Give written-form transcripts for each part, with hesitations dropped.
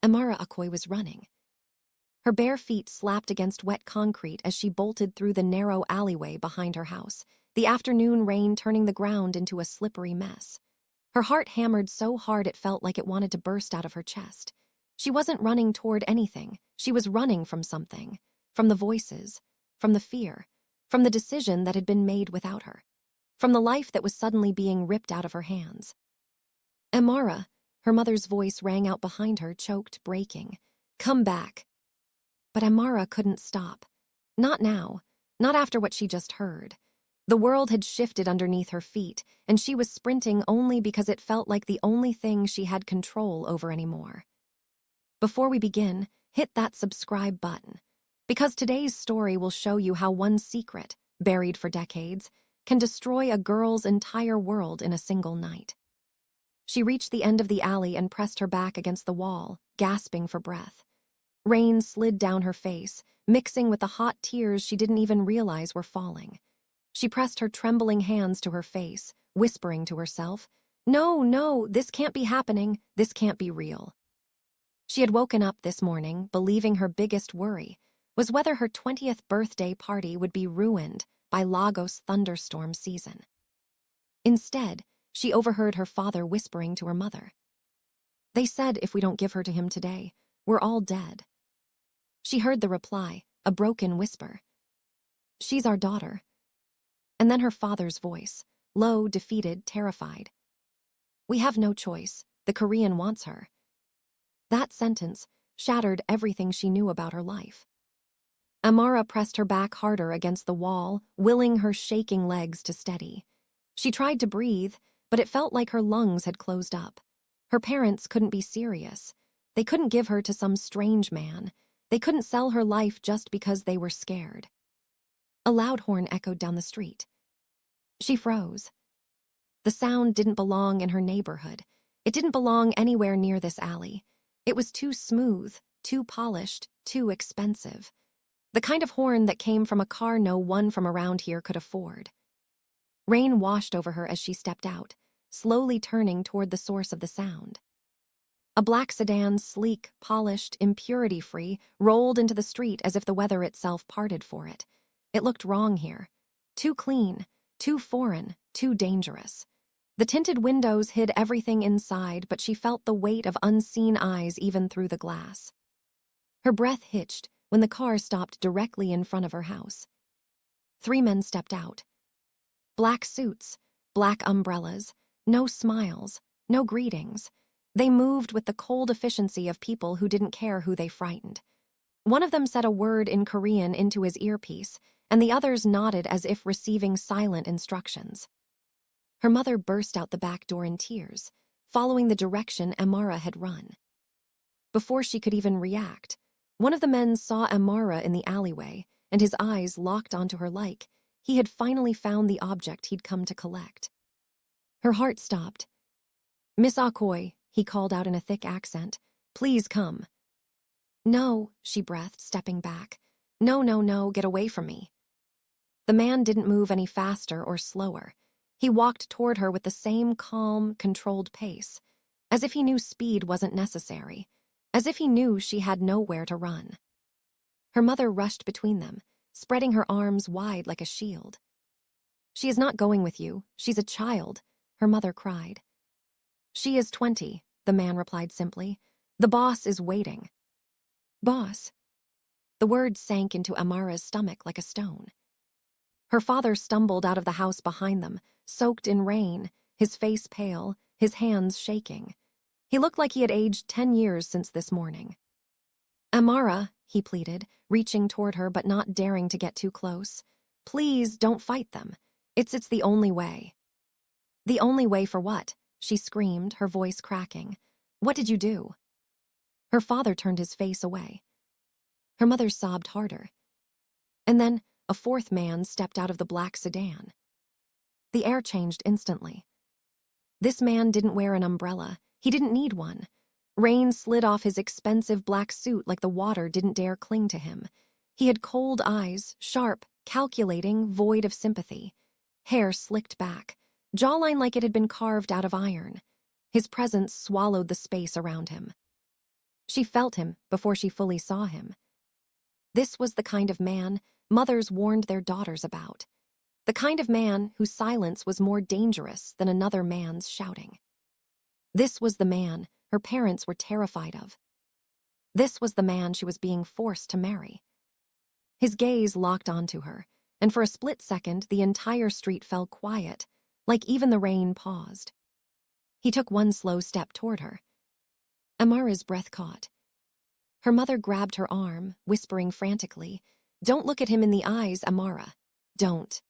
Amara Okoye was running. Her bare feet slapped against wet concrete as she bolted through the narrow alleyway behind her house, the afternoon rain turning the ground into a slippery mess. Her heart hammered so hard it felt like it wanted to burst out of her chest. She wasn't running toward anything. She was running from something. From the voices. From the fear. From the decision that had been made without her. From the life that was suddenly being ripped out of her hands. Amara, her mother's voice rang out behind her, choked, breaking. Come back. But Amara couldn't stop. Not now. Not after what she just heard. The world had shifted underneath her feet, and she was sprinting only because it felt like the only thing she had control over anymore. Before we begin, hit that subscribe button, because today's story will show you how one secret, buried for decades, can destroy a girl's entire world in a single night. She reached the end of the alley and pressed her back against the wall, gasping for breath. Rain slid down her face, mixing with the hot tears she didn't even realize were falling. She pressed her trembling hands to her face, whispering to herself, "No, no, this can't be happening. This can't be real." She had woken up this morning believing her biggest worry was whether her 20th birthday party would be ruined by Lagos thunderstorm season. Instead, she overheard her father whispering to her mother. "They said if we don't give her to him today, we're all dead." She heard the reply, a broken whisper. "She's our daughter." And then her father's voice, low, defeated, terrified. "We have no choice. The Korean wants her." That sentence shattered everything she knew about her life. Amara pressed her back harder against the wall, willing her shaking legs to steady. She tried to breathe, but it felt like her lungs had closed up. Her parents couldn't be serious. They couldn't give her to some strange man. They couldn't sell her life just because they were scared. A loud horn echoed down the street. She froze. The sound didn't belong in her neighborhood. It didn't belong anywhere near this alley. It was too smooth, too polished, too expensive. The kind of horn that came from a car no one from around here could afford. Rain washed over her as she stepped out, slowly turning toward the source of the sound. A black sedan, sleek, polished, impurity-free, rolled into the street as if the weather itself parted for it. It looked wrong here. Too clean, too foreign, too dangerous. The tinted windows hid everything inside, but she felt the weight of unseen eyes even through the glass. Her breath hitched when the car stopped directly in front of her house. 3 men stepped out. Black suits, black umbrellas, no smiles, no greetings. They moved with the cold efficiency of people who didn't care who they frightened. One of them said a word in Korean into his earpiece, and the others nodded as if receiving silent instructions. Her mother burst out the back door in tears, following the direction Amara had run. Before she could even react, one of the men saw Amara in the alleyway, and his eyes locked onto her like he had finally found the object he'd come to collect. Her heart stopped. "Miss Okoye," he called out in a thick accent, "please come." "No," she breathed, stepping back. "No, no, no, get away from me." The man didn't move any faster or slower. He walked toward her with the same calm, controlled pace, as if he knew speed wasn't necessary, as if he knew she had nowhere to run. Her mother rushed between them, spreading her arms wide like a shield. "She is not going with you. She's a child," her mother cried. "She is 20, the man replied simply. "The boss is waiting." "Boss?" The word sank into Amara's stomach like a stone. Her father stumbled out of the house behind them, soaked in rain, his face pale, his hands shaking. He looked like he had aged 10 years since this morning. "Amara," he pleaded, reaching toward her but not daring to get too close. "Please don't fight them. It's the only way." "The only way for what?" she screamed, her voice cracking. "What did you do?" Her father turned his face away. Her mother sobbed harder. And then a 4th man stepped out of the black sedan. The air changed instantly. This man didn't wear an umbrella. He didn't need one. Rain slid off his expensive black suit like the water didn't dare cling to him. He had cold eyes, sharp, calculating, void of sympathy. Hair slicked back, jawline like it had been carved out of iron. His presence swallowed the space around him. She felt him before she fully saw him. This was the kind of man mothers warned their daughters about. The kind of man whose silence was more dangerous than another man's shouting. This was the man her parents were terrified of. This was the man she was being forced to marry. His gaze locked onto her, and for a split second the entire street fell quiet, like even the rain paused. He took one slow step toward her. Amara's breath caught. Her mother grabbed her arm, whispering frantically, "Don't look at him in the eyes, Amara. Don't."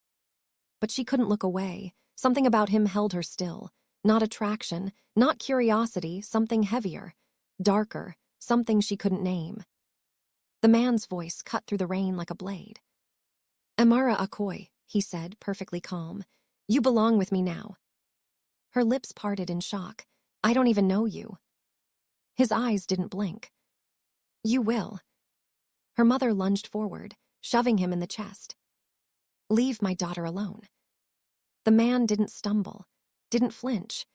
But she couldn't look away. Something about him held her still. Not attraction, not curiosity, something heavier, darker, something she couldn't name. The man's voice cut through the rain like a blade. "Amara Okoye," he said, perfectly calm. "You belong with me now." Her lips parted in shock. "I don't even know you." His eyes didn't blink. "You will." Her mother lunged forward, shoving him in the chest. "Leave my daughter alone." The man didn't stumble, didn't flinch.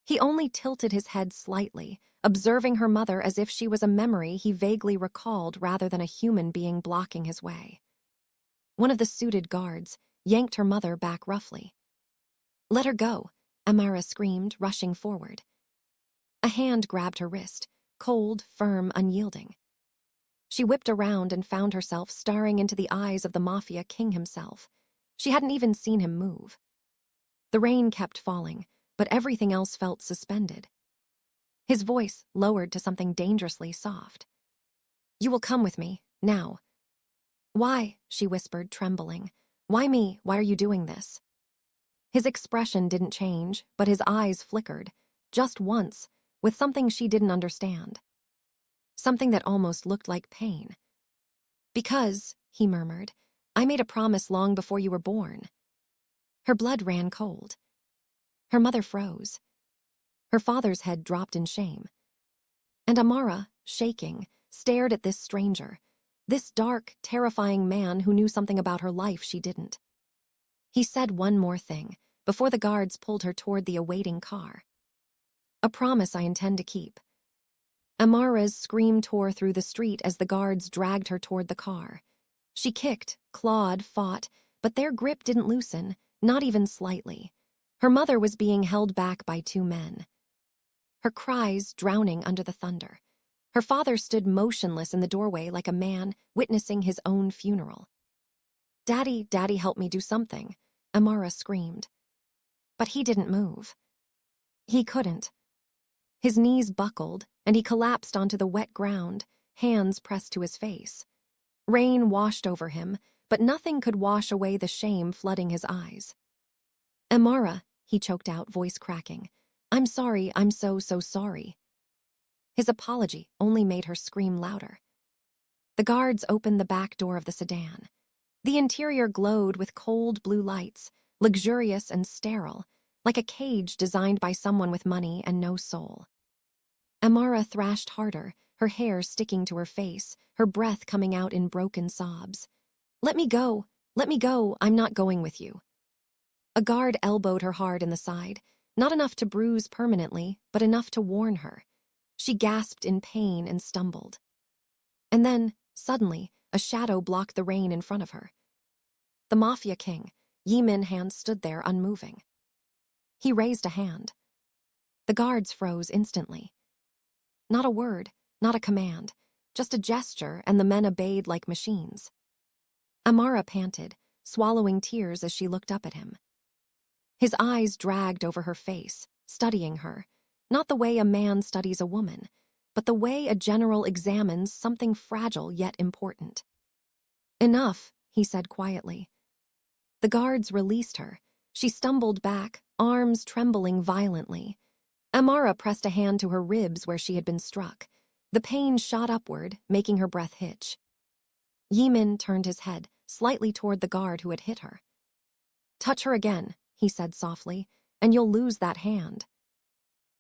He only tilted his head slightly, observing her mother as if she was a memory he vaguely recalled rather than a human being blocking his way. One of the suited guards yanked her mother back roughly. "Let her go," Amara screamed, rushing forward. A hand grabbed her wrist, cold, firm, unyielding. She whipped around and found herself staring into the eyes of the Mafia king himself. She hadn't even seen him move. The rain kept falling, but everything else felt suspended. His voice lowered to something dangerously soft. "You will come with me, now." "Why?" she whispered, trembling. "Why me? Why are you doing this?" His expression didn't change, but his eyes flickered, just once, with something she didn't understand. Something that almost looked like pain. "Because," he murmured, "I made a promise long before you were born." Her blood ran cold. Her mother froze. Her father's head dropped in shame. And Amara, shaking, stared at this stranger, this dark, terrifying man who knew something about her life she didn't. He said one more thing, before the guards pulled her toward the awaiting car. "A promise I intend to keep." Amara's scream tore through the street as the guards dragged her toward the car. She kicked, clawed, fought, but their grip didn't loosen, not even slightly. Her mother was being held back by two men. Her cries drowning under the thunder. Her father stood motionless in the doorway like a man witnessing his own funeral. "Daddy, Daddy, help me do something," Amara screamed. But he didn't move. He couldn't. His knees buckled, and he collapsed onto the wet ground, hands pressed to his face. Rain washed over him, but nothing could wash away the shame flooding his eyes. "Amara," he choked out, voice cracking. "I'm sorry, I'm so sorry." His apology only made her scream louder. The guards opened the back door of the sedan. The interior glowed with cold blue lights, luxurious and sterile, like a cage designed by someone with money and no soul. Amara thrashed harder, her hair sticking to her face, her breath coming out in broken sobs. Let me go, I'm not going with you." A guard elbowed her hard in the side, not enough to bruise permanently, but enough to warn her. She gasped in pain and stumbled. And then, suddenly, a shadow blocked the rain in front of her. The Mafia king, Jae-Min Han, stood there unmoving. He raised a hand. The guards froze instantly. Not a word, not a command, just a gesture, and the men obeyed like machines. Amara panted, swallowing tears as she looked up at him. His eyes dragged over her face, studying her, not the way a man studies a woman, but the way a general examines something fragile yet important. "Enough," he said quietly. The guards released her. She stumbled back, arms trembling violently. Amara pressed a hand to her ribs where she had been struck. The pain shot upward, making her breath hitch. Jae-Min turned his head, slightly toward the guard who had hit her. "Touch her again," he said softly, "and you'll lose that hand."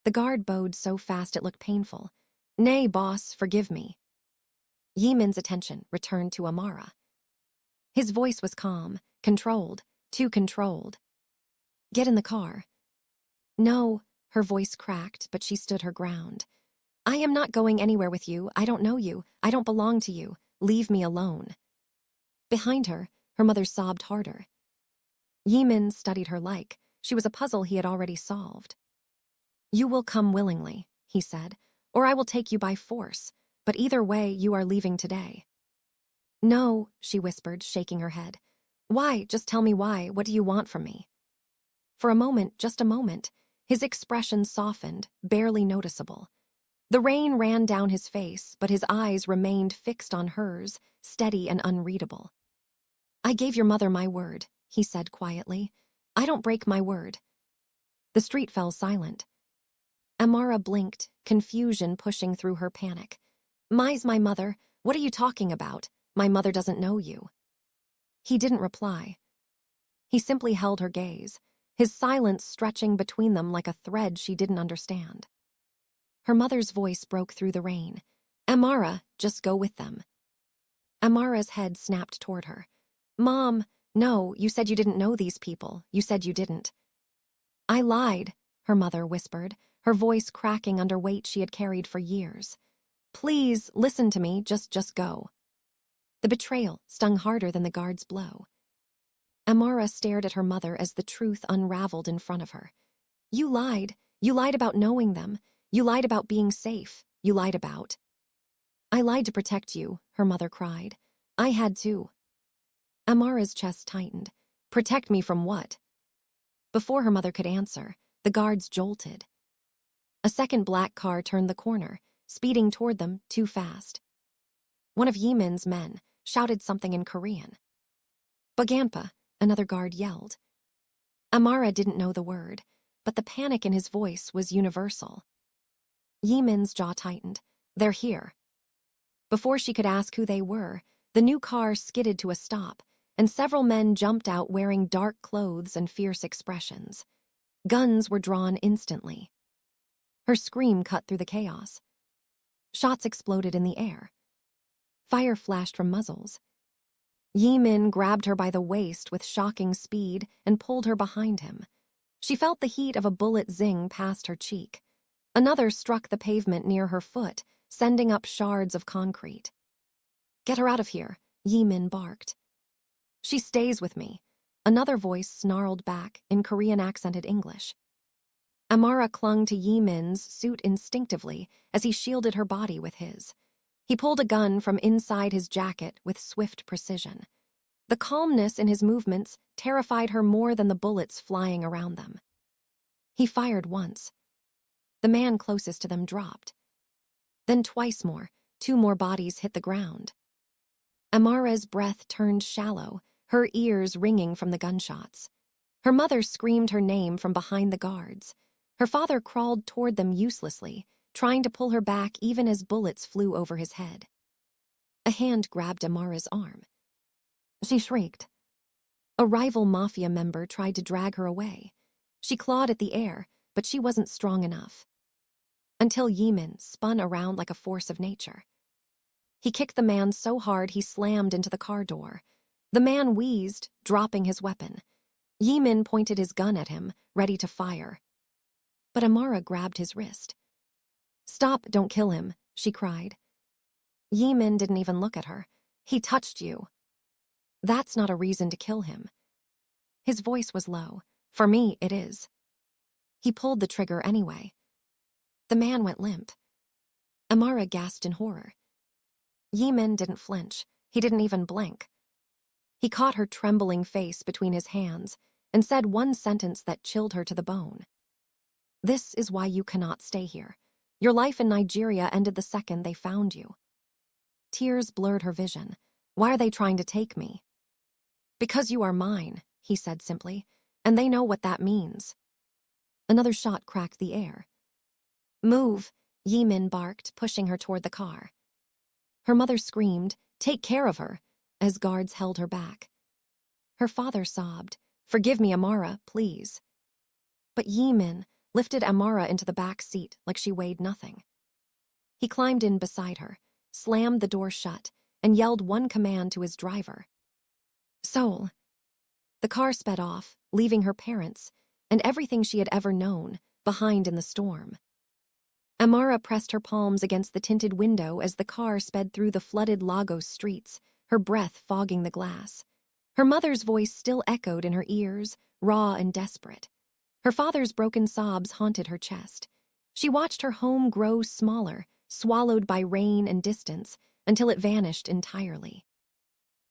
The guard bowed so fast it looked painful. "Nay, boss, forgive me." Jae-Min's attention returned to Amara. His voice was calm, controlled, too controlled. "Get in the car." "No," her voice cracked, but she stood her ground. I am not going anywhere with you. I don't know you. I don't belong to you. Leave me alone. Behind her, her mother sobbed harder. Jae-Min studied her like she was a puzzle he had already solved. You will come willingly, he said, or I will take you by force, but either way you are leaving today. No, she whispered, shaking her head. Why? Just tell me why. What do you want from me? For a moment, just a moment, his expression softened, barely noticeable. The rain ran down his face, but his eyes remained fixed on hers, steady and unreadable. I gave your mother my word, he said quietly. I don't break my word. The street fell silent. Amara blinked, confusion pushing through her panic. Mai's my mother. What are you talking about? My mother doesn't know you. He didn't reply. He simply held her gaze, his silence stretching between them like a thread she didn't understand. Her mother's voice broke through the rain. Amara, just go with them. Amara's head snapped toward her. Mom, no, you said you didn't know these people. You said you didn't. I lied, her mother whispered, her voice cracking under weight she had carried for years. Please, listen to me, just go. The betrayal stung harder than the guard's blow. Amara stared at her mother as the truth unraveled in front of her. You lied. You lied about knowing them. You lied about being safe. You lied about. I lied to protect you, her mother cried. I had to. Amara's chest tightened. Protect me from what? Before her mother could answer, the guards jolted. A second black car turned the corner, speeding toward them too fast. One of Jae-Min's men shouted something in Korean. Baganpa, another guard yelled. Amara didn't know the word, but the panic in his voice was universal. Jae-Min's jaw tightened. They're here. Before she could ask who they were, the new car skidded to a stop, and several men jumped out wearing dark clothes and fierce expressions. Guns were drawn instantly. Her scream cut through the chaos. Shots exploded in the air. Fire flashed from muzzles. Jae-Min grabbed her by the waist with shocking speed and pulled her behind him. She felt the heat of a bullet zing past her cheek. Another struck the pavement near her foot, sending up shards of concrete. Get her out of here, Jae-Min barked. She stays with me. Another voice snarled back in Korean-accented English. Amara clung to Jae-Min's suit instinctively as he shielded her body with his. He pulled a gun from inside his jacket with swift precision. The calmness in his movements terrified her more than the bullets flying around them. He fired once. The man closest to them dropped. Then twice more, 2 more bodies hit the ground. Amara's breath turned shallow, her ears ringing from the gunshots. Her mother screamed her name from behind the guards. Her father crawled toward them uselessly, trying to pull her back even as bullets flew over his head. A hand grabbed Amara's arm. She shrieked. A rival Mafia member tried to drag her away. She clawed at the air, but she wasn't strong enough. Until Jae-Min spun around like a force of nature. He kicked the man so hard he slammed into the car door. The man wheezed, dropping his weapon. Jae-Min pointed his gun at him, ready to fire. But Amara grabbed his wrist. Stop, don't kill him, she cried. Jae-Min didn't even look at her. He touched you. That's not a reason to kill him. His voice was low. For me, it is. He pulled the trigger anyway. The man went limp. Amara gasped in horror. Jae-Min didn't flinch. He didn't even blink. He caught her trembling face between his hands and said one sentence that chilled her to the bone. This is why you cannot stay here. Your life in Nigeria ended the second they found you. Tears blurred her vision. Why are they trying to take me? Because you are mine, he said simply, and they know what that means. Another shot cracked the air. Move, Jae-Min barked, pushing her toward the car. Her mother screamed, take care of her, as guards held her back. Her father sobbed, forgive me, Amara, please. But Jae-Min lifted Amara into the back seat like she weighed nothing. He climbed in beside her, slammed the door shut, and yelled one command to his driver. Seoul. The car sped off, leaving her parents, and everything she had ever known, behind in the storm. Amara pressed her palms against the tinted window as the car sped through the flooded Lagos streets, her breath fogging the glass. Her mother's voice still echoed in her ears, raw and desperate. Her father's broken sobs haunted her chest. She watched her home grow smaller, swallowed by rain and distance, until it vanished entirely.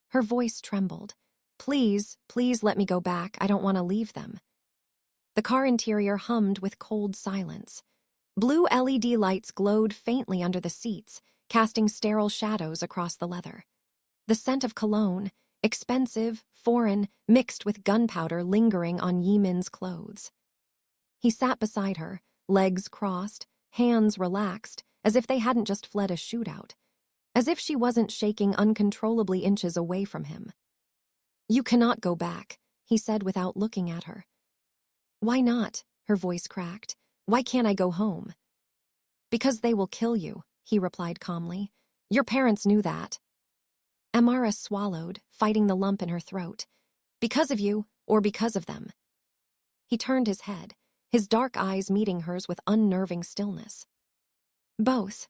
Her voice trembled. Please, please let me go back. I don't want to leave them. The car interior hummed with cold silence. Blue LED lights glowed faintly under the seats, casting sterile shadows across the leather. The scent of cologne, expensive, foreign, mixed with gunpowder lingering on Jae-Min's clothes. He sat beside her, legs crossed, hands relaxed, as if they hadn't just fled a shootout, as if she wasn't shaking uncontrollably inches away from him. "You cannot go back," he said without looking at her. "Why not?" her voice cracked. "Why can't I go home?" "Because they will kill you," he replied calmly. "Your parents knew that." Amara swallowed, fighting the lump in her throat. "Because of you, or because of them?" He turned his head, his dark eyes meeting hers with unnerving stillness. "Both."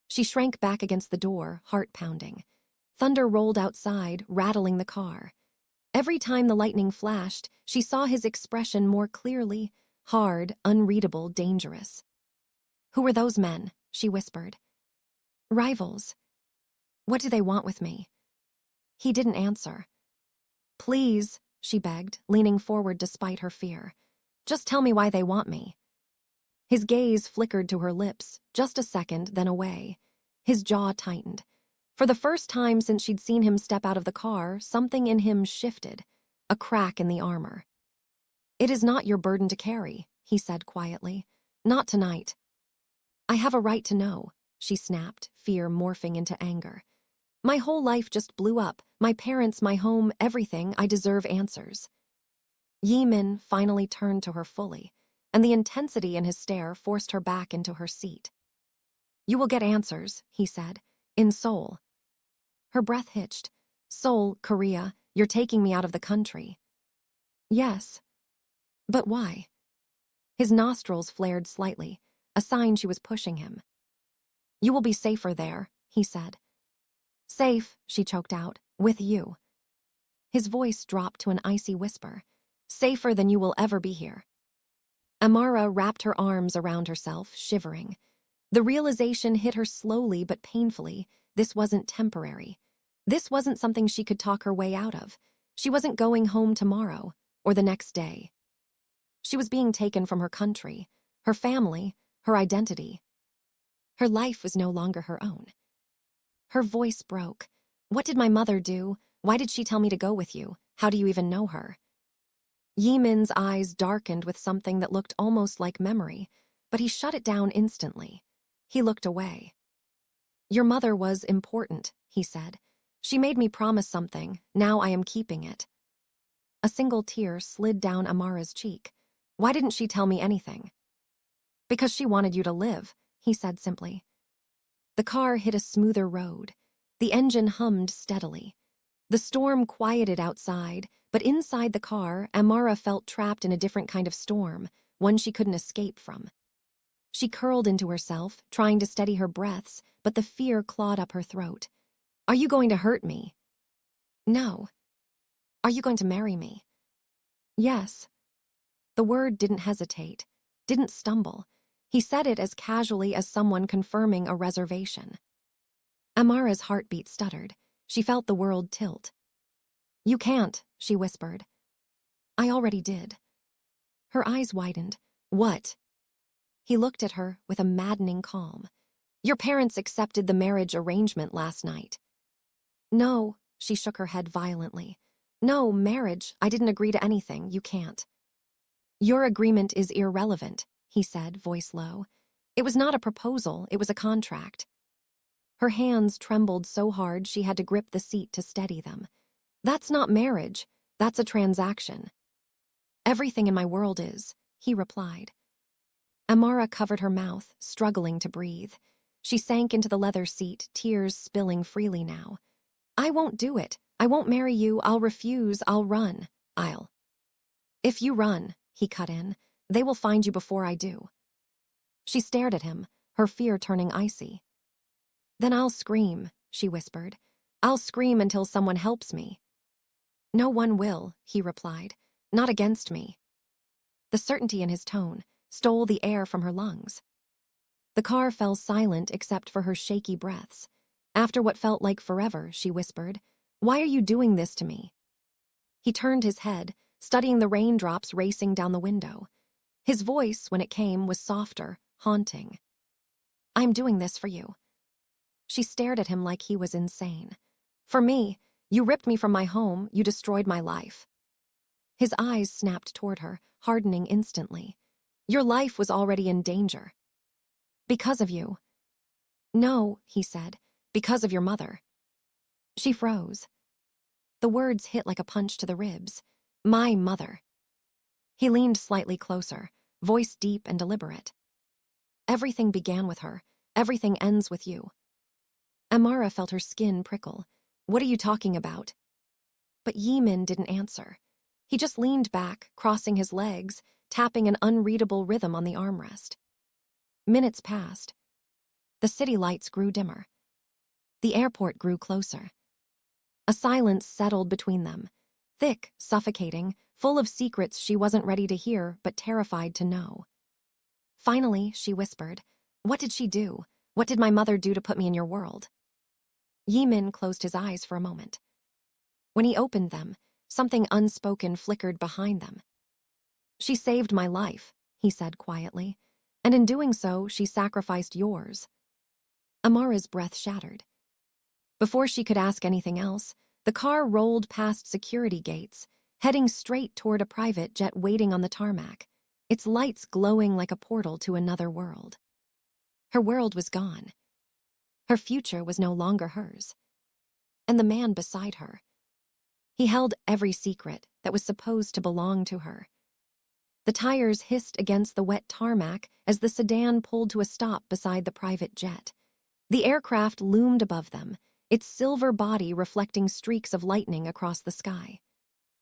She shrank back against the door, heart pounding. Thunder rolled outside, rattling the car. Every time the lightning flashed, she saw his expression more clearly, hard, unreadable, dangerous. "Who were those men?" she whispered. "Rivals." "What do they want with me?" He didn't answer. "Please," she begged, leaning forward despite her fear. "Just tell me why they want me." His gaze flickered to her lips, just a second, then away. His jaw tightened. For the first time since she'd seen him step out of the car, something in him shifted, a crack in the armor. "It is not your burden to carry," he said quietly. "Not tonight." "I have a right to know," she snapped, fear morphing into anger. "My whole life just blew up, my parents, my home, everything. I deserve answers." Jae-Min finally turned to her fully, and the intensity in his stare forced her back into her seat. "You will get answers," he said, "in Seoul." Her breath hitched. "Seoul, Korea, you're taking me out of the country." "Yes." "But why?" His nostrils flared slightly, a sign she was pushing him. "You will be safer there," he said. "Safe," she choked out, "with you." His voice dropped to an icy whisper. "Safer than you will ever be here." Amara wrapped her arms around herself, shivering. The realization hit her slowly but painfully. This wasn't temporary. This wasn't something she could talk her way out of. She wasn't going home tomorrow, or the next day. She was being taken from her country, her family, her identity. Her life was no longer her own. Her voice broke. "What did my mother do? Why did she tell me to go with you? How do you even know her?" Jae-Min's eyes darkened with something that looked almost like memory, but he shut it down instantly. He looked away. "Your mother was important," he said. "She made me promise something. Now I am keeping it." A single tear slid down Amara's cheek. "Why didn't she tell me anything?" "Because she wanted you to live," he said simply. The car hit a smoother road. The engine hummed steadily. The storm quieted outside, but inside the car, Amara felt trapped in a different kind of storm, one she couldn't escape from. She curled into herself, trying to steady her breaths, but the fear clawed up her throat. "Are you going to hurt me?" "No." "Are you going to marry me?" "Yes." The word didn't hesitate, didn't stumble. He said it as casually as someone confirming a reservation. Amara's heartbeat stuttered. She felt the world tilt. "You can't," she whispered. "I already did." Her eyes widened. "What?" He looked at her with a maddening calm. "Your parents accepted the marriage arrangement last night." "No," she shook her head violently. "No, marriage. I didn't agree to anything. You can't." "Your agreement is irrelevant," he said, voice low. "It was not a proposal, it was a contract." Her hands trembled so hard she had to grip the seat to steady them. "That's not marriage. That's a transaction." "Everything in my world is," he replied. Amara covered her mouth, struggling to breathe. She sank into the leather seat, tears spilling freely now. "I won't do it. I won't marry you. I'll refuse. I'll run. I'll." "If you run," he cut in, "they will find you before I do." She stared at him, her fear turning icy. "Then I'll scream," she whispered. "I'll scream until someone helps me." "No one will," he replied. "Not against me." The certainty in his tone stole the air from her lungs. The car fell silent except for her shaky breaths. After what felt like forever, she whispered, "Why are you doing this to me?" He turned his head, studying the raindrops racing down the window. His voice, when it came, was softer, haunting. "I'm doing this for you." She stared at him like he was insane. "For me, you ripped me from my home, you destroyed my life." His eyes snapped toward her, hardening instantly. "Your life was already in danger." "Because of you." "No," he said, "because of your mother." She froze. The words hit like a punch to the ribs. "My mother." He leaned slightly closer, voice deep and deliberate. "Everything began with her. Everything ends with you." Amara felt her skin prickle. "What are you talking about?" But Jae-Min didn't answer. He just leaned back, crossing his legs, tapping an unreadable rhythm on the armrest. Minutes passed. The city lights grew dimmer. The airport grew closer. A silence settled between them, thick, suffocating, full of secrets she wasn't ready to hear but terrified to know. Finally, she whispered, "What did she do? What did my mother do to put me in your world?" Jae-Min closed his eyes for a moment. When he opened them, something unspoken flickered behind them. "She saved my life," he said quietly, "and in doing so, she sacrificed yours." Amara's breath shattered. Before she could ask anything else, the car rolled past security gates, heading straight toward a private jet waiting on the tarmac, its lights glowing like a portal to another world. Her world was gone. Her future was no longer hers. And the man beside her. He held every secret that was supposed to belong to her. The tires hissed against the wet tarmac as the sedan pulled to a stop beside the private jet. The aircraft loomed above them, its silver body reflecting streaks of lightning across the sky.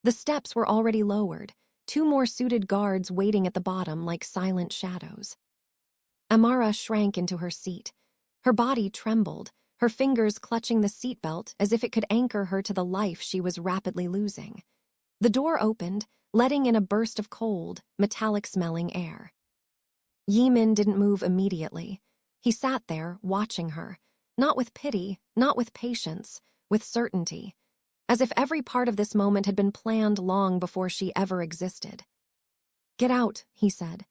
The steps were already lowered, two more suited guards waiting at the bottom like silent shadows. Amara shrank into her seat. Her body trembled, her fingers clutching the seatbelt as if it could anchor her to the life she was rapidly losing. The door opened, letting in a burst of cold, metallic-smelling air. Jae-Min didn't move immediately. He sat there, watching her, not with pity, not with patience, with certainty, as if every part of this moment had been planned long before she ever existed. "Get out," he said.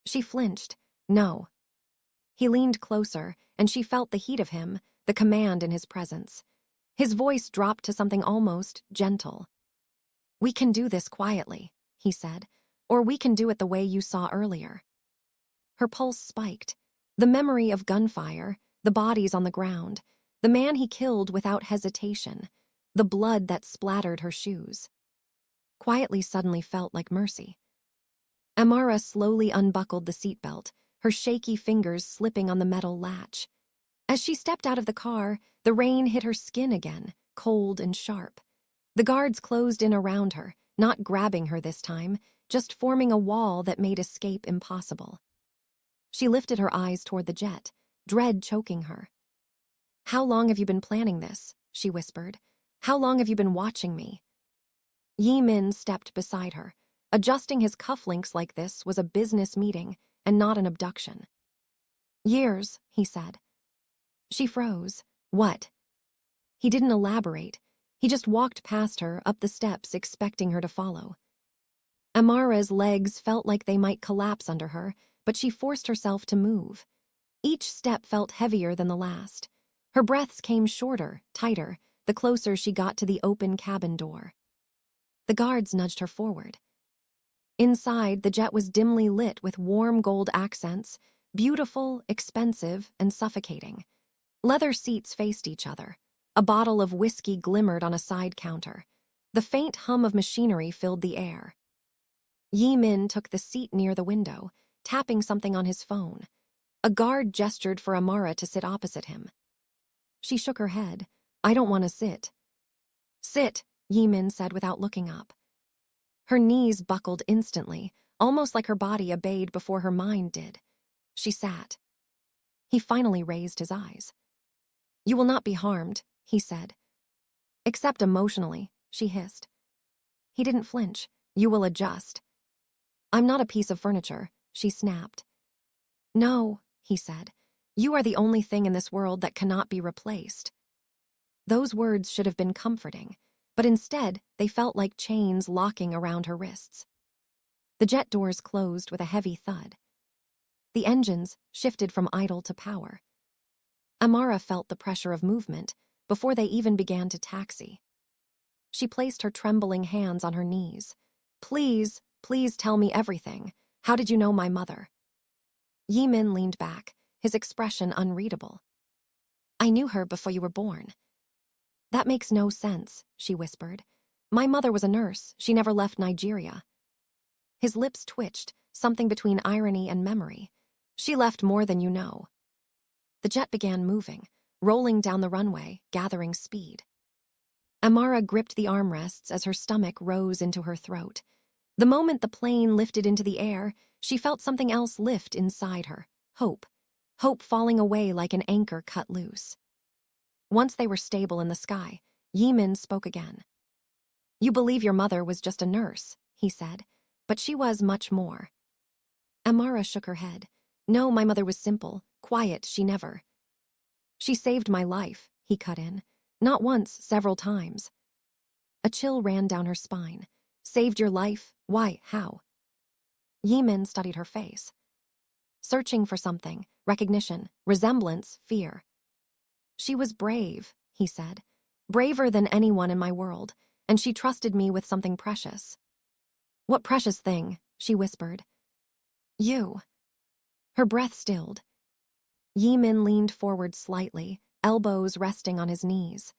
She flinched. "No." He leaned closer, and she felt the heat of him, the command in his presence. His voice dropped to something almost gentle. "We can do this quietly," he said, "or we can do it the way you saw earlier." Her pulse spiked. The memory of gunfire, the bodies on the ground, the man he killed without hesitation, the blood that splattered her shoes. Quietly suddenly felt like mercy. Amara slowly unbuckled the seatbelt, her shaky fingers slipping on the metal latch. As she stepped out of the car, the rain hit her skin again, cold and sharp. The guards closed in around her, not grabbing her this time, just forming a wall that made escape impossible. She lifted her eyes toward the jet, dread choking her. "How long have you been planning this?" she whispered. "How long have you been watching me?" Jae-Min stepped beside her. Adjusting his cufflinks like this was a business meeting and not an abduction. "Years," he said. She froze. "What?" He didn't elaborate. He just walked past her, up the steps, expecting her to follow. Amara's legs felt like they might collapse under her, but she forced herself to move. Each step felt heavier than the last. Her breaths came shorter, tighter, the closer she got to the open cabin door. The guards nudged her forward. Inside, the jet was dimly lit with warm gold accents, beautiful, expensive, and suffocating. Leather seats faced each other. A bottle of whiskey glimmered on a side counter. The faint hum of machinery filled the air. Jae-Min took the seat near the window, tapping something on his phone. A guard gestured for Amara to sit opposite him. She shook her head. "I don't want to sit." "Sit," Jae-Min said without looking up. Her knees buckled instantly, almost like her body obeyed before her mind did. She sat. He finally raised his eyes. You will not be harmed, he said. Except emotionally, she hissed. He didn't flinch. You will adjust. I'm not a piece of furniture, she snapped. No, he said. You are the only thing in this world that cannot be replaced. Those words should have been comforting, but instead they felt like chains locking around her wrists. The jet doors closed with a heavy thud. The engines shifted from idle to power. Amara felt the pressure of movement before they even began to taxi. She placed her trembling hands on her knees. Please, please tell me everything. How did you know my mother? Jae-Min leaned back, his expression unreadable. I knew her before you were born. That makes no sense, she whispered. My mother was a nurse. She never left Nigeria. His lips twitched, something between irony and memory. She left more than you know. The jet began moving, rolling down the runway, gathering speed. Amara gripped the armrests as her stomach rose into her throat. The moment the plane lifted into the air, she felt something else lift inside her. Hope. Hope falling away like an anchor cut loose. Once they were stable in the sky, Jae-Min spoke again. You believe your mother was just a nurse, he said, but she was much more. Amara shook her head. No, my mother was simple, quiet, she never. She saved my life, he cut in. Not once, several times. A chill ran down her spine. Saved your life? Why? How? Jae-Min studied her face. Searching for something, recognition, resemblance, fear. She was brave, he said. Braver than anyone in my world, and she trusted me with something precious. What precious thing? She whispered. You. Her breath stilled. Jae-Min leaned forward slightly, elbows resting on his knees.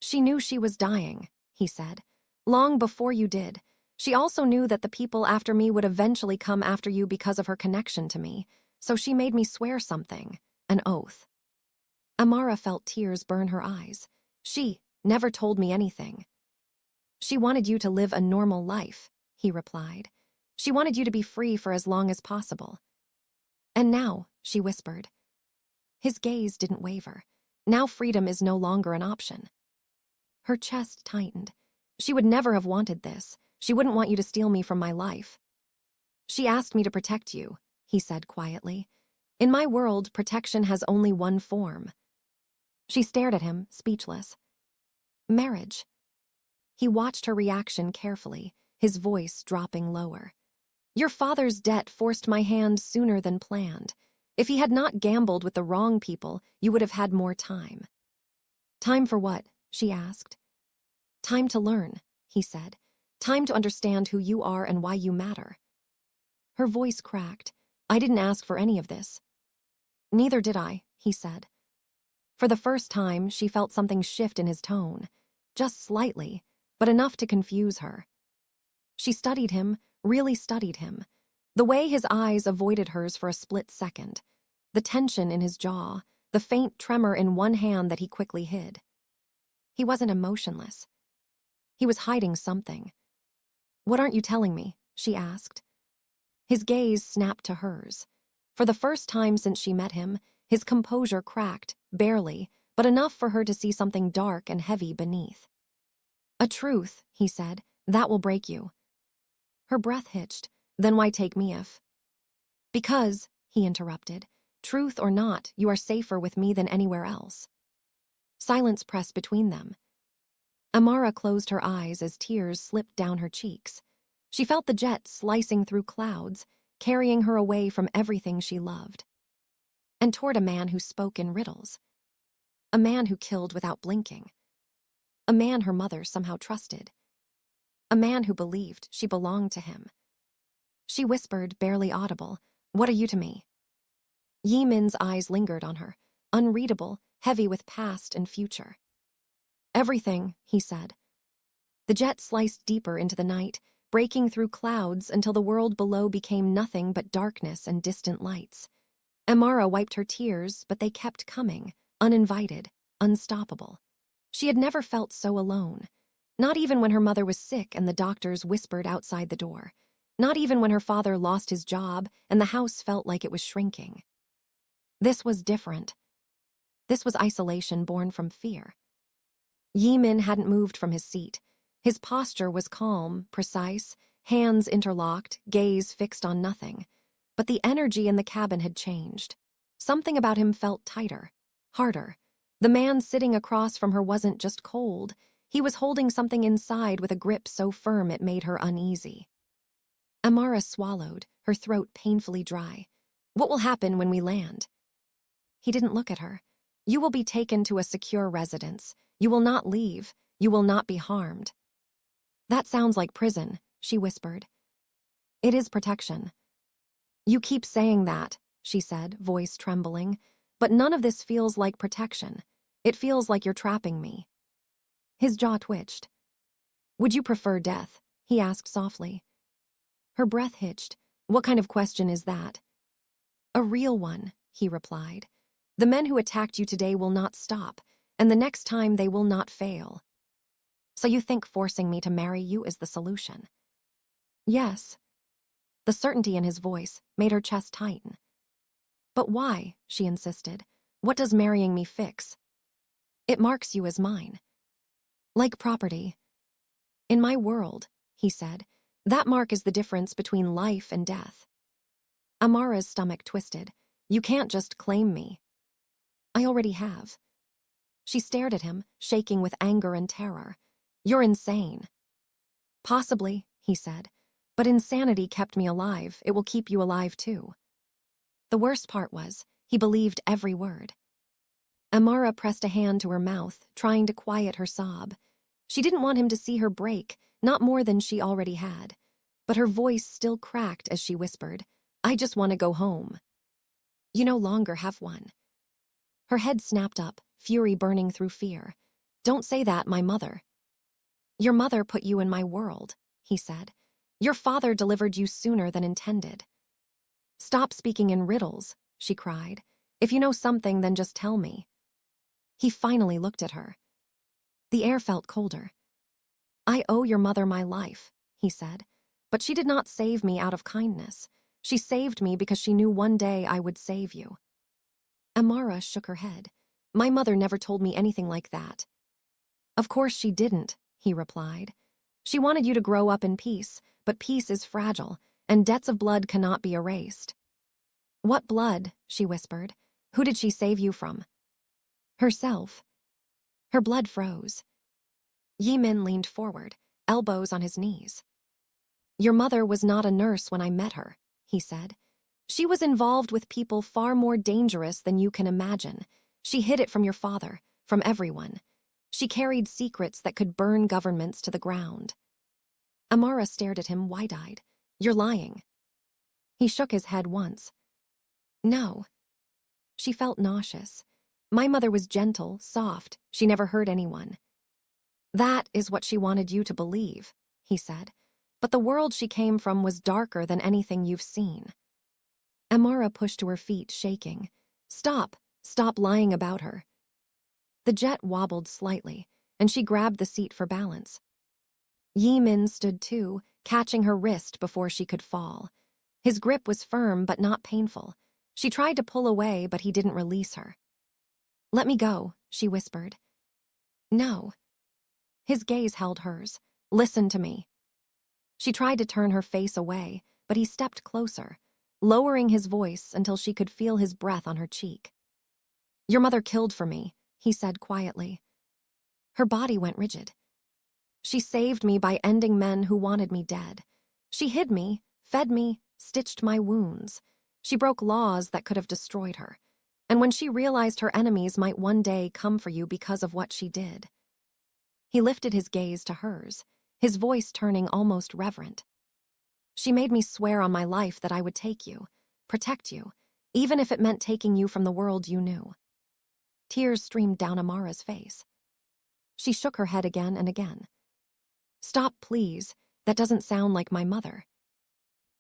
She knew she was dying, he said. Long before you did. She also knew that the people after me would eventually come after you because of her connection to me, so she made me swear something, an oath. Amara felt tears burn her eyes. She never told me anything. She wanted you to live a normal life, he replied. She wanted you to be free for as long as possible. And now, she whispered. His gaze didn't waver. Now freedom is no longer an option. Her chest tightened. She would never have wanted this. She wouldn't want you to steal me from my life. She asked me to protect you, he said quietly. In my world, protection has only one form. She stared at him, speechless. Marriage. He watched her reaction carefully, his voice dropping lower. Your father's debt forced my hand sooner than planned. If he had not gambled with the wrong people, you would have had more time. Time for what? She asked. Time to learn, he said. Time to understand who you are and why you matter. Her voice cracked. I didn't ask for any of this. Neither did I, he said. For the first time, she felt something shift in his tone. Just slightly, but enough to confuse her. She studied him, really studied him. The way his eyes avoided hers for a split second. The tension in his jaw, the faint tremor in one hand that he quickly hid. He wasn't emotionless. He was hiding something. What aren't you telling me? She asked. His gaze snapped to hers. For the first time since she met him, his composure cracked, barely, but enough for her to see something dark and heavy beneath. A truth, he said, that will break you. Her breath hitched. Then why take me if? Because, he interrupted, truth or not, you are safer with me than anywhere else. Silence pressed between them. Amara closed her eyes as tears slipped down her cheeks. She felt the jet slicing through clouds, carrying her away from everything she loved. And toward a man who spoke in riddles. A man who killed without blinking. A man her mother somehow trusted. A man who believed she belonged to him. She whispered, barely audible, "What are you to me?" Jae-Min's eyes lingered on her, unreadable, heavy with past and future. Everything, he said. The jet sliced deeper into the night, breaking through clouds until the world below became nothing but darkness and distant lights. Amara wiped her tears, but they kept coming, uninvited, unstoppable. She had never felt so alone. Not even when her mother was sick and the doctors whispered outside the door. Not even when her father lost his job and the house felt like it was shrinking. This was different. This was isolation born from fear. Jae-Min hadn't moved from his seat. His posture was calm, precise, hands interlocked, gaze fixed on nothing. But the energy in the cabin had changed. Something about him felt tighter, harder. The man sitting across from her wasn't just cold. He was holding something inside with a grip so firm it made her uneasy. Amara swallowed, her throat painfully dry. What will happen when we land? He didn't look at her. You will be taken to a secure residence. You will not leave. You will not be harmed. That sounds like prison, she whispered. It is protection. You keep saying that, she said, voice trembling, but none of this feels like protection. It feels like you're trapping me. His jaw twitched. Would you prefer death? He asked softly. Her breath hitched. What kind of question is that? A real one, he replied. The men who attacked you today will not stop, and the next time they will not fail. So you think forcing me to marry you is the solution? Yes. The certainty in his voice made her chest tighten. But why? She insisted. What does marrying me fix? It marks you as mine. Like property. In my world, he said, that mark is the difference between life and death. Amara's stomach twisted. You can't just claim me. I already have. She stared at him, shaking with anger and terror. You're insane. Possibly, he said, but insanity kept me alive. It will keep you alive too. The worst part was, he believed every word. Amara pressed a hand to her mouth, trying to quiet her sob. She didn't want him to see her break, not more than she already had. But her voice still cracked as she whispered, I just want to go home. You no longer have one. Her head snapped up, fury burning through fear. Don't say that, my mother. Your mother put you in my world, he said. Your father delivered you sooner than intended. Stop speaking in riddles, she cried. If you know something, then just tell me. He finally looked at her. The air felt colder. I owe your mother my life, he said, but she did not save me out of kindness. She saved me because she knew one day I would save you. Amara shook her head. My mother never told me anything like that. Of course she didn't, he replied. She wanted you to grow up in peace, but peace is fragile, and debts of blood cannot be erased. What blood? She whispered. Who did she save you from? Herself. Her blood froze. Jae-Min leaned forward, elbows on his knees. Your mother was not a nurse when I met her, he said. She was involved with people far more dangerous than you can imagine. She hid it from your father, from everyone. She carried secrets that could burn governments to the ground. Amara stared at him wide-eyed. You're lying. He shook his head once. No. She felt nauseous. My mother was gentle, soft. She never hurt anyone. That is what she wanted you to believe, he said. But the world she came from was darker than anything you've seen. Amara pushed to her feet, shaking. Stop. Stop lying about her. The jet wobbled slightly, and she grabbed the seat for balance. Jae-Min stood too, catching her wrist before she could fall. His grip was firm but not painful. She tried to pull away, but he didn't release her. Let me go, she whispered. No. His gaze held hers. Listen to me. She tried to turn her face away, but he stepped closer, lowering his voice until she could feel his breath on her cheek. Your mother killed for me, he said quietly. Her body went rigid. She saved me by ending men who wanted me dead. She hid me, fed me, stitched my wounds. She broke laws that could have destroyed her. And when she realized her enemies might one day come for you because of what she did. He lifted his gaze to hers, his voice turning almost reverent. She made me swear on my life that I would take you, protect you, even if it meant taking you from the world you knew. Tears streamed down Amara's face. She shook her head again and again. Stop, please. That doesn't sound like my mother.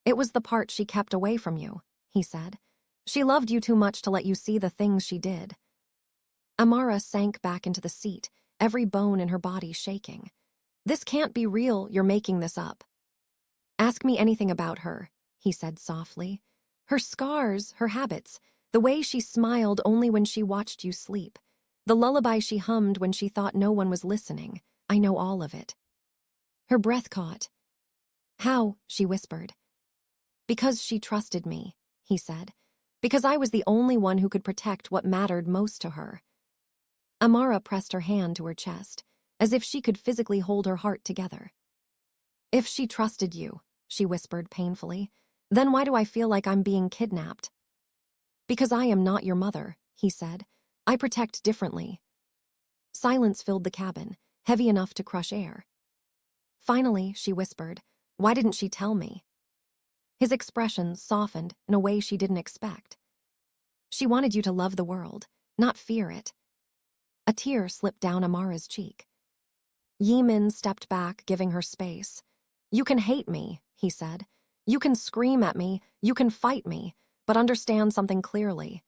It was the part she kept away from you, he said. She loved you too much to let you see the things she did. Amara sank back into the seat, every bone in her body shaking. This can't be real, you're making this up. Ask me anything about her, he said softly. Her scars, her habits, The way she smiled only when she watched you sleep. The lullaby she hummed when she thought no one was listening. I know all of it. Her breath caught. How? She whispered. Because she trusted me, he said. Because I was the only one who could protect what mattered most to her. Amara pressed her hand to her chest, as if she could physically hold her heart together. If she trusted you, she whispered painfully, then why do I feel like I'm being kidnapped? Because I am not your mother, he said. I protect differently. Silence filled the cabin, heavy enough to crush air. Finally, she whispered, why didn't she tell me? His expression softened in a way she didn't expect. She wanted you to love the world, not fear it. A tear slipped down Amara's cheek. Jae-Min stepped back, giving her space. You can hate me, he said. You can scream at me, you can fight me, but understand something clearly.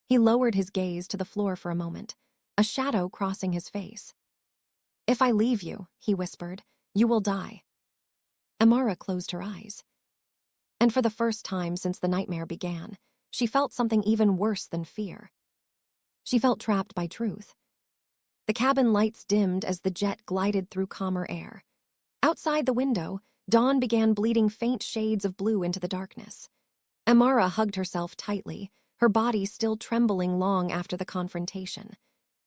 He lowered his gaze to the floor for a moment, a shadow crossing his face. If I leave you, he whispered, you will die. Amara closed her eyes. And for the first time since the nightmare began, she felt something even worse than fear. She felt trapped by truth. The cabin lights dimmed as the jet glided through calmer air. Outside the window, dawn began bleeding faint shades of blue into the darkness. Amara hugged herself tightly, her body still trembling long after the confrontation.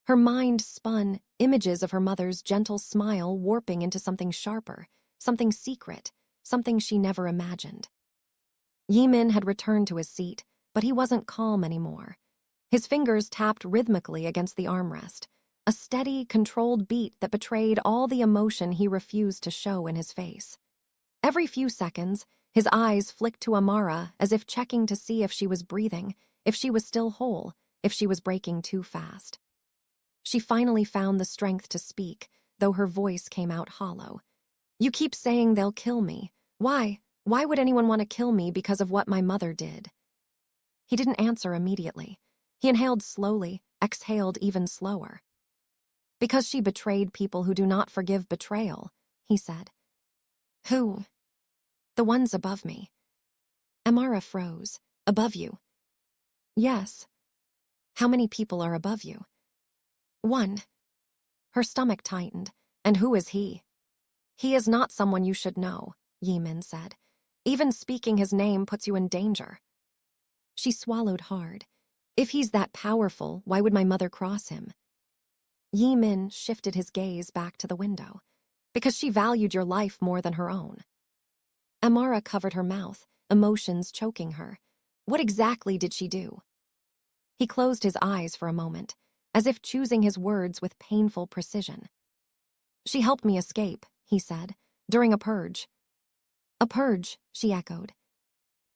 Her mind spun, images of her mother's gentle smile warping into something sharper, something secret, something she never imagined. Jae-Min had returned to his seat, but he wasn't calm anymore. His fingers tapped rhythmically against the armrest, a steady, controlled beat that betrayed all the emotion he refused to show in his face. Every few seconds, his eyes flicked to Amara as if checking to see if she was breathing, if she was still whole, if she was breaking too fast. She finally found the strength to speak, though her voice came out hollow. You keep saying they'll kill me. Why? Why would anyone want to kill me because of what my mother did? He didn't answer immediately. He inhaled slowly, exhaled even slower. Because she betrayed people who do not forgive betrayal, he said. Who? The ones above me. Amara froze. Above you? Yes. How many people are above you? One. Her stomach tightened. And who is he? He is not someone you should know, Jae-Min said. Even speaking his name puts you in danger. She swallowed hard. If he's that powerful, why would my mother cross him? Jae-Min shifted his gaze back to the window. Because she valued your life more than her own. Amara covered her mouth, emotions choking her. What exactly did she do? He closed his eyes for a moment, as if choosing his words with painful precision. She helped me escape, he said, during a purge. A purge, she echoed.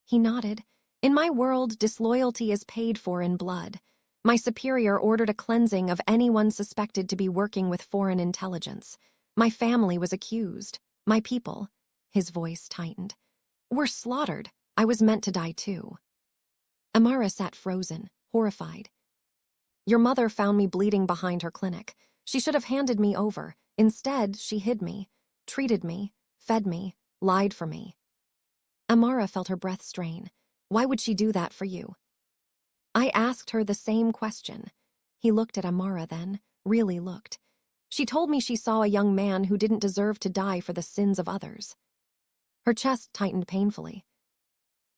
He nodded. In my world, disloyalty is paid for in blood. My superior ordered a cleansing of anyone suspected to be working with foreign intelligence. My family was accused. My people, his voice tightened, were slaughtered. I was meant to die too. Amara sat frozen, horrified. Your mother found me bleeding behind her clinic. She should have handed me over. Instead, she hid me, treated me, fed me, lied for me. Amara felt her breath strain. Why would she do that for you? I asked her the same question. He looked at Amara then, really looked. She told me she saw a young man who didn't deserve to die for the sins of others. Her chest tightened painfully.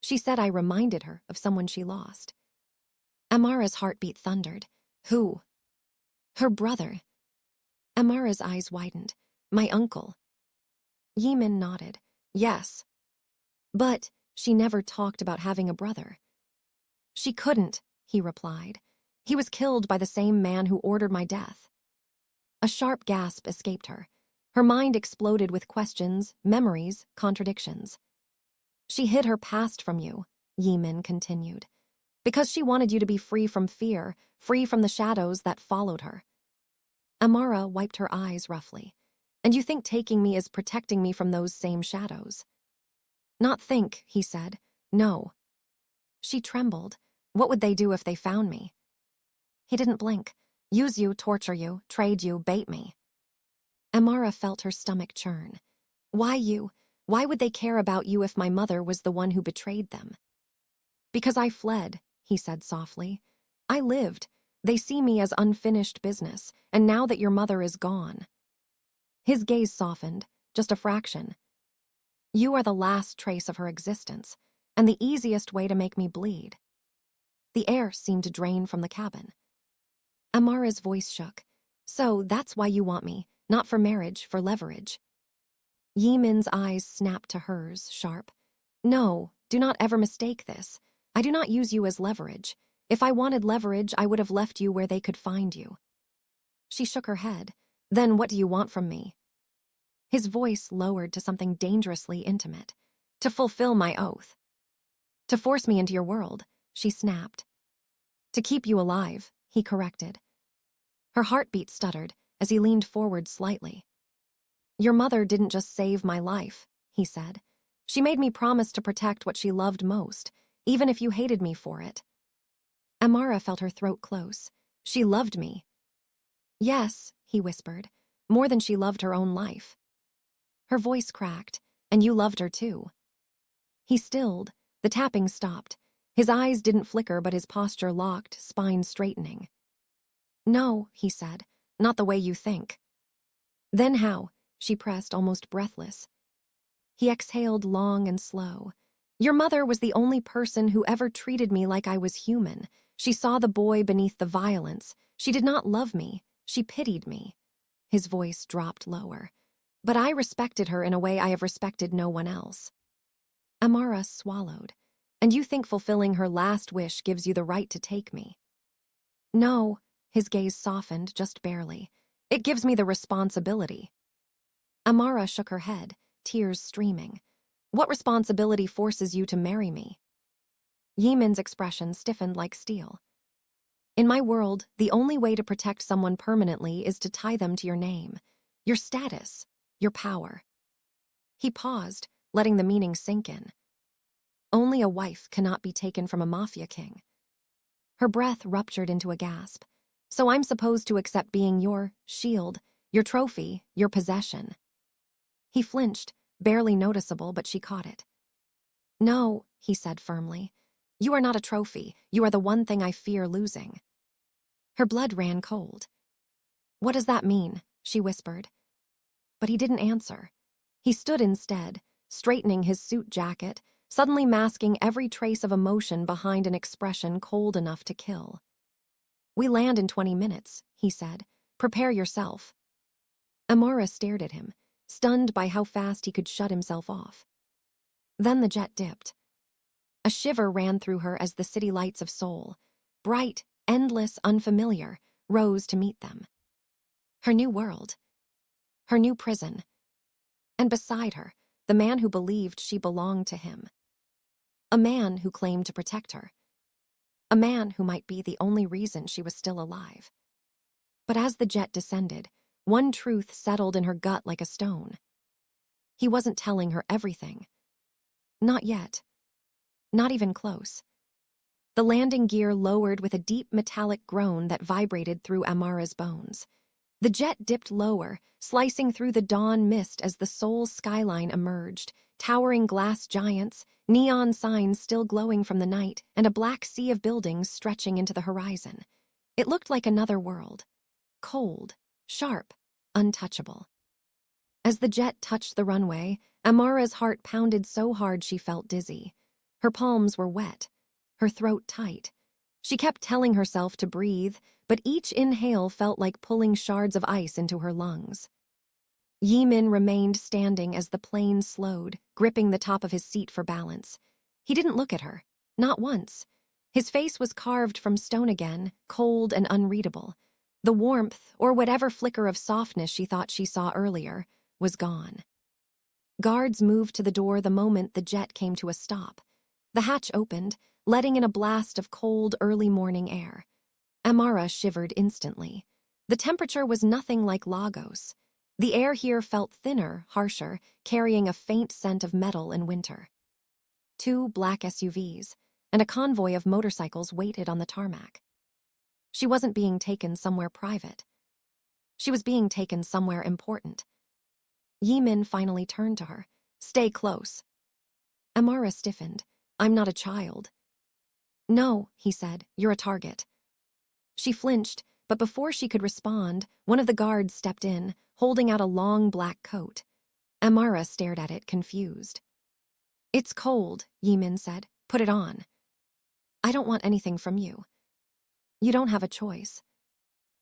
She said I reminded her of someone she lost. Amara's heartbeat thundered. Who? Her brother. Amara's eyes widened. My uncle. Jae-Min nodded. Yes. But she never talked about having a brother. She couldn't, he replied. He was killed by the same man who ordered my death. A sharp gasp escaped her. Her mind exploded with questions, memories, contradictions. She hid her past from you, Jae-Min continued, because she wanted you to be free from fear, free from the shadows that followed her. Amara wiped her eyes roughly. And you think taking me is protecting me from those same shadows? Not think, he said. No. She trembled. What would they do if they found me? He didn't blink. Use you, torture you, trade you, bait me. Amara felt her stomach churn. Why you? Why would they care about you if my mother was the one who betrayed them? Because I fled, he said softly. I lived. They see me as unfinished business, and now that your mother is gone. His gaze softened, just a fraction. You are the last trace of her existence, and the easiest way to make me bleed. The air seemed to drain from the cabin. Amara's voice shook. So that's why you want me, not for marriage, for leverage. Jae-Min's eyes snapped to hers, sharp. No, do not ever mistake this. I do not use you as leverage. If I wanted leverage, I would have left you where they could find you. She shook her head. Then what do you want from me? His voice lowered to something dangerously intimate. To fulfill my oath. To force me into your world, she snapped. To keep you alive, he corrected. Her heartbeat stuttered as he leaned forward slightly. Your mother didn't just save my life, he said. She made me promise to protect what she loved most, even if you hated me for it. Amara felt her throat close. She loved me. Yes, he whispered, more than she loved her own life. Her voice cracked, and you loved her too. He stilled. The tapping stopped. His eyes didn't flicker, but his posture locked, spine straightening. No, he said, not the way you think. Then how? She pressed, almost breathless. He exhaled long and slow. Your mother was the only person who ever treated me like I was human. She saw the boy beneath the violence. She did not love me. She pitied me. His voice dropped lower. But I respected her in a way I have respected no one else. Amara swallowed. And you think fulfilling her last wish gives you the right to take me? No, his gaze softened just barely. It gives me the responsibility. Amara shook her head, tears streaming. What responsibility forces you to marry me? Jae-Min's expression stiffened like steel. In my world, the only way to protect someone permanently is to tie them to your name, your status, your power. He paused, letting the meaning sink in. Only a wife cannot be taken from a mafia king. Her breath ruptured into a gasp. So I'm supposed to accept being your shield, your trophy, your possession. He flinched, barely noticeable, but she caught it. No, he said firmly. You are not a trophy. You are the one thing I fear losing. Her blood ran cold. What does that mean? She whispered. But he didn't answer. He stood instead, straightening his suit jacket, suddenly masking every trace of emotion behind an expression cold enough to kill. We land in 20 minutes, he said. Prepare yourself. Amara stared at him, stunned by how fast he could shut himself off. Then the jet dipped. A shiver ran through her as the city lights of Seoul, bright, endless, unfamiliar, rose to meet them. Her new world. Her new prison. And beside her, the man who believed she belonged to him. A man who claimed to protect her. A man who might be the only reason she was still alive. But as the jet descended, one truth settled in her gut like a stone. He wasn't telling her everything. Not yet. Not even close. The landing gear lowered with a deep metallic groan that vibrated through Amara's bones. The jet dipped lower, slicing through the dawn mist as the Seoul skyline emerged, towering glass giants, neon signs still glowing from the night, and a black sea of buildings stretching into the horizon. It looked like another world. Cold, sharp, untouchable. As the jet touched the runway, Amara's heart pounded so hard she felt dizzy. Her palms were wet, her throat tight. She kept telling herself to breathe, but each inhale felt like pulling shards of ice into her lungs. Jae-Min remained standing as the plane slowed, gripping the top of his seat for balance. He didn't look at her, not once. His face was carved from stone again, cold and unreadable. The warmth, or whatever flicker of softness she thought she saw earlier, was gone. Guards moved to the door the moment the jet came to a stop. The hatch opened, letting in a blast of cold, early morning air. Amara shivered instantly. The temperature was nothing like Lagos. The air here felt thinner, harsher, carrying a faint scent of metal and winter. 2 black SUVs and a convoy of motorcycles waited on the tarmac. She wasn't being taken somewhere private. She was being taken somewhere important. Jae-Min finally turned to her. Stay close. Amara stiffened. I'm not a child. No, he said, you're a target. She flinched, but before she could respond, one of the guards stepped in, holding out a long black coat. Amara stared at it, confused. It's cold, Jae-Min said. Put it on. I don't want anything from you. You don't have a choice.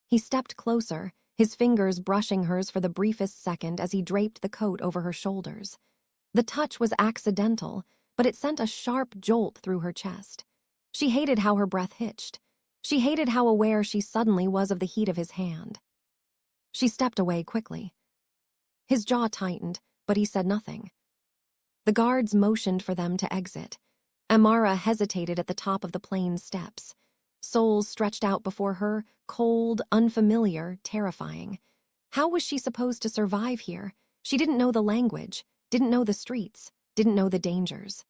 He stepped closer, his fingers brushing hers for the briefest second as he draped the coat over her shoulders. The touch was accidental, but it sent a sharp jolt through her chest. She hated how her breath hitched. She hated how aware she suddenly was of the heat of his hand. She stepped away quickly. His jaw tightened, but he said nothing. The guards motioned for them to exit. Amara hesitated at the top of the plane steps. Souls stretched out before her, cold, unfamiliar, terrifying. How was she supposed to survive here? She didn't know the language, didn't know the streets, didn't know the dangers.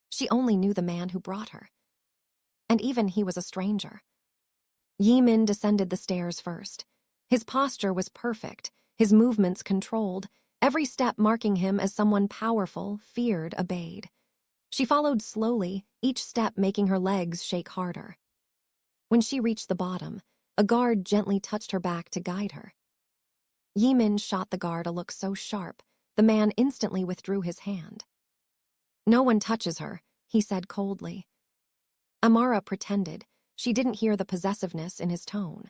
She only knew the man who brought her. And even he was a stranger. Jae-Min descended the stairs first. His posture was perfect, his movements controlled, every step marking him as someone powerful, feared, obeyed. She followed slowly, each step making her legs shake harder. When she reached the bottom, a guard gently touched her back to guide her. Jae-Min shot the guard a look so sharp, the man instantly withdrew his hand. No one touches her, he said coldly. Amara pretended. She didn't hear the possessiveness in his tone.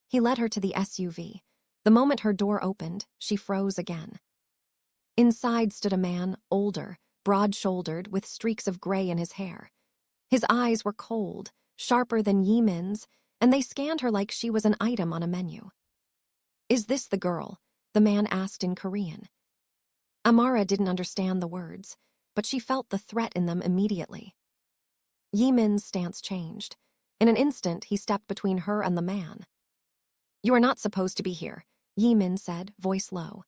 He led her to the SUV. The moment her door opened, she froze again. Inside stood a man, older, broad-shouldered, with streaks of gray in his hair. His eyes were cold, sharper than Jae-Min's, and they scanned her like she was an item on a menu. Is this the girl? The man asked in Korean. Amara didn't understand the words, but she felt the threat in them immediately. Jae-Min's stance changed. In an instant, he stepped between her and the man. You are not supposed to be here, Jae-Min said, voice low.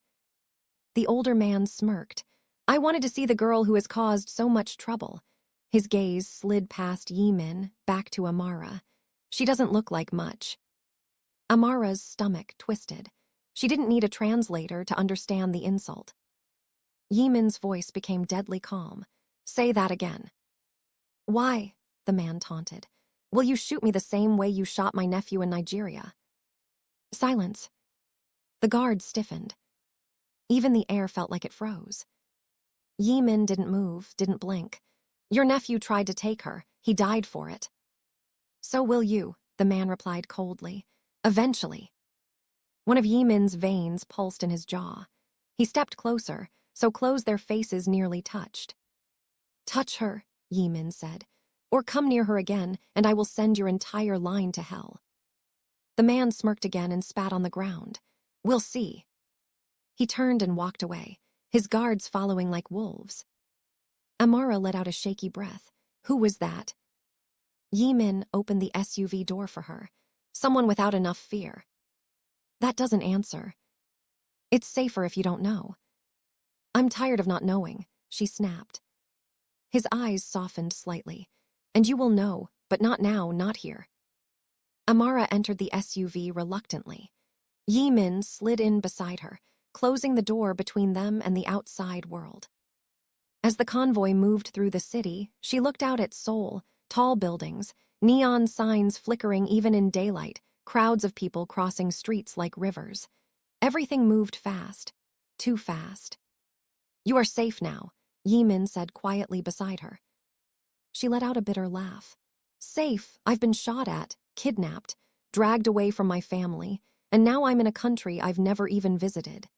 The older man smirked. I wanted to see the girl who has caused so much trouble. His gaze slid past Jae-Min, back to Amara. She doesn't look like much. Amara's stomach twisted. She didn't need a translator to understand the insult. Jae-Min's voice became deadly calm. Say that again. Why? The man taunted. Will you shoot me the same way you shot my nephew in Nigeria? Silence. The guard stiffened. Even the air felt like it froze. Jae-Min didn't move, didn't blink. Your nephew tried to take her. He died for it. So will you, the man replied coldly. Eventually. One of Jae-Min's veins pulsed in his jaw. He stepped closer, so close their faces nearly touched. Touch her, Jae-Min said, or come near her again, and I will send your entire line to hell. The man smirked again and spat on the ground. We'll see. He turned and walked away, his guards following like wolves. Amara let out a shaky breath. Who was that? Jae-Min opened the SUV door for her. Someone without enough fear. That doesn't answer. It's safer if you don't know. I'm tired of not knowing, she snapped. His eyes softened slightly. And you will know, but not now, not here. Amara entered the SUV reluctantly. Jae-Min slid in beside her, closing the door between them and the outside world. As the convoy moved through the city, she looked out at Seoul, tall buildings, neon signs flickering even in daylight, crowds of people crossing streets like rivers. Everything moved fast, too fast. You are safe now, Jae-Min said quietly beside her. She let out a bitter laugh. Safe, I've been shot at, kidnapped, dragged away from my family, and now I'm in a country I've never even visited.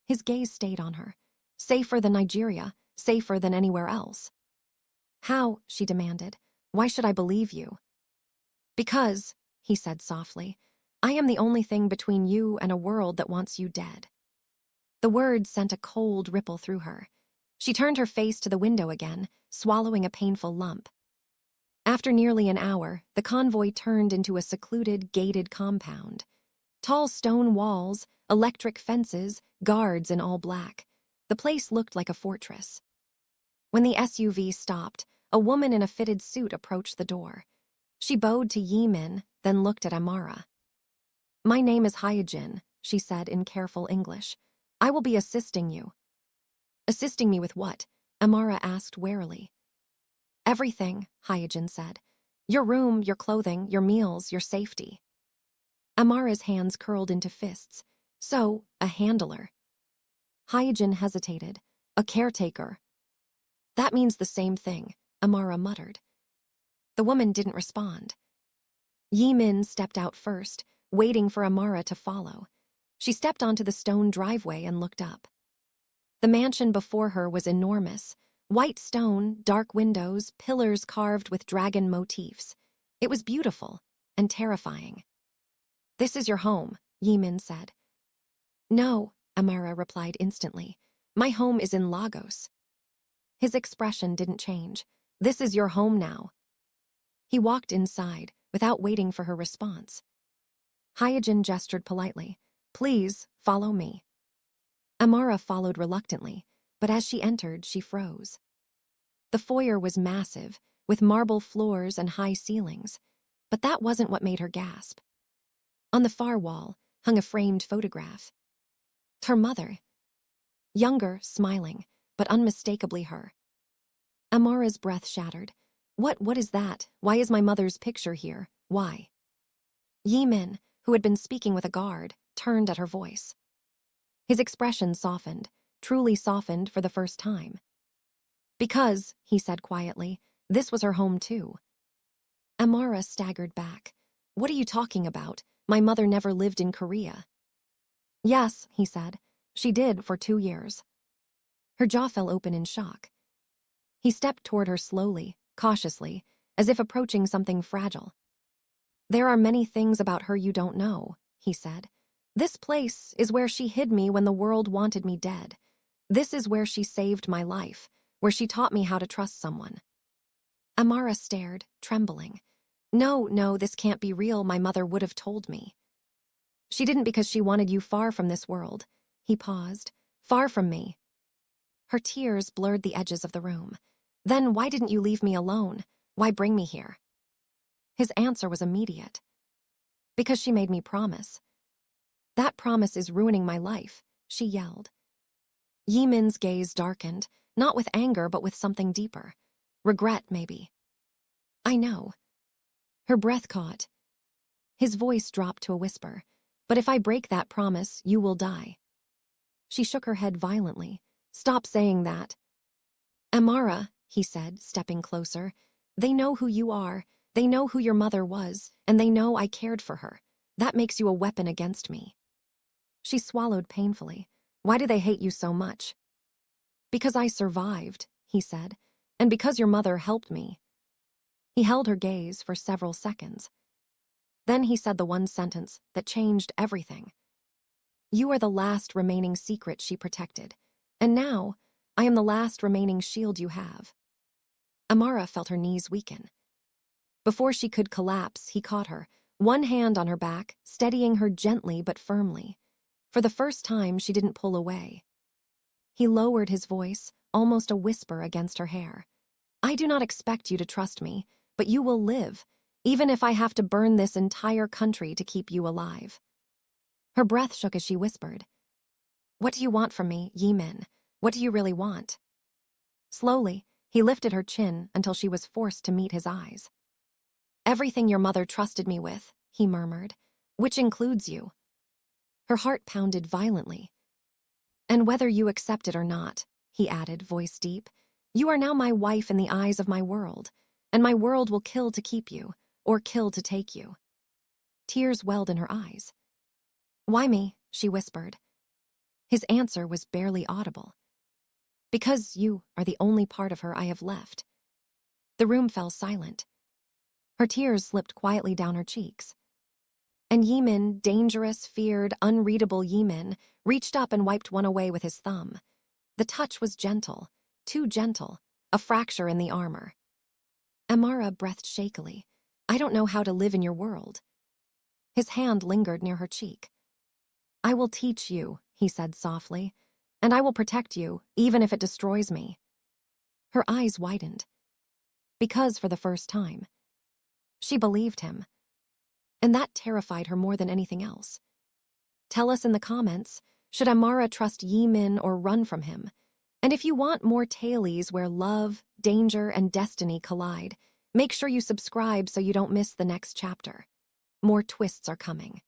His gaze stayed on her. Safer than Nigeria, safer than anywhere else. How? She demanded. Why should I believe you? Because, he said softly, I am the only thing between you and a world that wants you dead. The words sent a cold ripple through her. She turned her face to the window again, swallowing a painful lump. After nearly an hour, the convoy turned into a secluded, gated compound. Tall stone walls, electric fences, guards in all black. The place looked like a fortress. When the SUV stopped, a woman in a fitted suit approached the door. She bowed to Jae-Min, then looked at Amara. My name is Hyejin, she said in careful English. I will be assisting you. Assisting me with what? Amara asked warily. Everything, Hyojin said. Your room, your clothing, your meals, your safety. Amara's hands curled into fists. So, a handler. Hyojin hesitated. A caretaker. That means the same thing, Amara muttered. The woman didn't respond. Jae-Min stepped out first, waiting for Amara to follow. She stepped onto the stone driveway and looked up. The mansion before her was enormous. White stone, dark windows, pillars carved with dragon motifs. It was beautiful and terrifying. This is your home, Jae-Min said. No, Amara replied instantly. My home is in Lagos. His expression didn't change. This is your home now. He walked inside, without waiting for her response. Hyojin gestured politely. Please, follow me. Amara followed reluctantly, but as she entered, she froze. The foyer was massive, with marble floors and high ceilings, but that wasn't what made her gasp. On the far wall hung a framed photograph. Her mother. Younger, smiling, but unmistakably her. Amara's breath shattered. What is that? Why is my mother's picture here? Why? Jae-Min, who had been speaking with a guard, turned at her voice. His expression softened, truly softened for the first time. Because, he said quietly, this was her home too. Amara staggered back. What are you talking about? My mother never lived in Korea. Yes, he said. She did for 2 years. Her jaw fell open in shock. He stepped toward her slowly, cautiously, as if approaching something fragile. There are many things about her you don't know, he said. This place is where she hid me when the world wanted me dead. This is where she saved my life, where she taught me how to trust someone. Amara stared, trembling. No, this can't be real. My mother would have told me. She didn't because she wanted you far from this world. He paused. Far from me. Her tears blurred the edges of the room. Then why didn't you leave me alone? Why bring me here? His answer was immediate. Because she made me promise. That promise is ruining my life, she yelled. Jae-Min's gaze darkened, not with anger but with something deeper. Regret, maybe. I know. Her breath caught. His voice dropped to a whisper. But if I break that promise, you will die. She shook her head violently. Stop saying that. Amara, he said, stepping closer. They know who you are. They know who your mother was, and they know I cared for her. That makes you a weapon against me. She swallowed painfully. Why do they hate you so much? Because I survived, he said, and because your mother helped me. He held her gaze for several seconds. Then he said the one sentence that changed everything. You are the last remaining secret she protected, and now I am the last remaining shield you have. Amara felt her knees weaken. Before she could collapse, he caught her, one hand on her back, steadying her gently but firmly. For the first time, she didn't pull away. He lowered his voice, almost a whisper against her hair. I do not expect you to trust me, but you will live, even if I have to burn this entire country to keep you alive. Her breath shook as she whispered. What do you want from me, Jae-Min? What do you really want? Slowly, he lifted her chin until she was forced to meet his eyes. Everything your mother trusted me with, he murmured, which includes you. Her heart pounded violently. And whether you accept it or not, he added, voice deep, you are now my wife in the eyes of my world, and my world will kill to keep you, or kill to take you. Tears welled in her eyes. Why me? She whispered. His answer was barely audible. Because you are the only part of her I have left. The room fell silent. Her tears slipped quietly down her cheeks. And Jae-Min, dangerous, feared, unreadable Jae-Min, reached up and wiped one away with his thumb. The touch was gentle, too gentle, a fracture in the armor. Amara breathed shakily. I don't know how to live in your world. His hand lingered near her cheek. I will teach you, he said softly, and I will protect you, even if it destroys me. Her eyes widened. Because for the first time, she believed him. And that terrified her more than anything else. Tell us in the comments, should Amara trust Jae-Min or run from him? And if you want more tailies where love, danger, and destiny collide, make sure you subscribe so you don't miss the next chapter. More twists are coming.